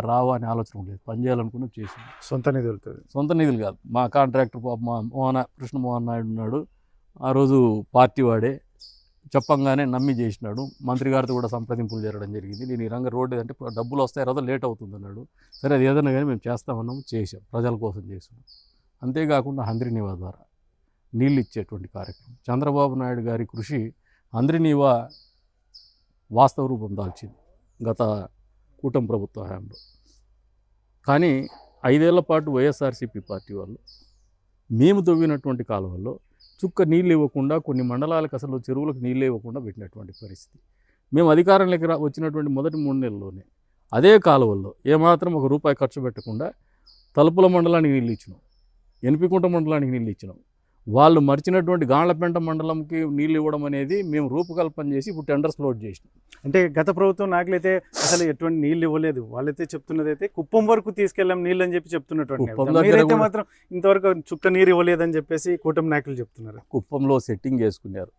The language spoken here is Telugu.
రావు అనే ఆలోచన లేదు. పని చేయాలనుకున్న చేసింది. సొంత నిధులు కాదు. మా కాంట్రాక్టర్ మా కృష్ణమోహన్ నాయుడు ఉన్నాడు. ఆ రోజు పార్టీ వాడే చెప్పంగానే నమ్మి చేసినాడు. మంత్రి గారితో కూడా సంప్రదింపులు జరగడం జరిగింది. నేను ఈ రంగ రోడ్డు అంటే డబ్బులు వస్తాయి తర్వాత లేట్ అవుతుంది అన్నాడు. సరే అది ఏదైనా కానీ మేము చేస్తామన్నాము, చేసాం, ప్రజల కోసం చేసాం. అంతేకాకుండా హంద్రీనీవా ద్వారా నీళ్ళు ఇచ్చేటువంటి కార్యక్రమం, చంద్రబాబు నాయుడు గారి కృషి హంద్రీనీవా వాస్తవ రూపం దాల్చింది గత కూటమి ప్రభుత్వ హయాంలో. కానీ 5 ఏళ్ల పాటు వైఎస్ఆర్సీపీ పార్టీ వాళ్ళు మేము తవ్వినటువంటి కాలువల్లో చుక్క నీళ్ళు ఇవ్వకుండా, కొన్ని మండలాలకు అసలు చెరువులకు నీళ్ళు ఇవ్వకుండా పెట్టినటువంటి పరిస్థితి. మేము అధికారంలోకి వచ్చినటువంటి మొదటి 3 నెలల్లోనే అదే కాలువల్లో ఏమాత్రం ₹1 ఖర్చు పెట్టకుండా తలుపుల మండలానికి నీళ్ళు ఇచ్చినాం, ఎన్పికుంట మండలానికి నీళ్ళు ఇచ్చినాం. వాళ్ళు మర్చినటువంటి గాండ్లపెంట మండలంకి నీళ్ళు ఇవ్వడం అనేది మేము రూపకల్పన చేసి ఇప్పుడు టెండర్స్ ఫ్లోట్ చేసినాం. అంటే గత ప్రభుత్వం నాయకులైతే అసలు ఎటువంటి నీళ్ళు ఇవ్వలేదు. వాళ్ళైతే చెప్తున్నది అయితే కుప్పం వరకు తీసుకెళ్ళాం నీళ్ళు అని చెప్పి చెప్తున్నటువంటి మాత్రం ఇంతవరకు చుక్క నీరు ఇవ్వలేదని చెప్పేసి కూటమి నాయకులు చెప్తున్నారు. కుప్పంలో సెట్టింగ్ చేసుకున్నారు.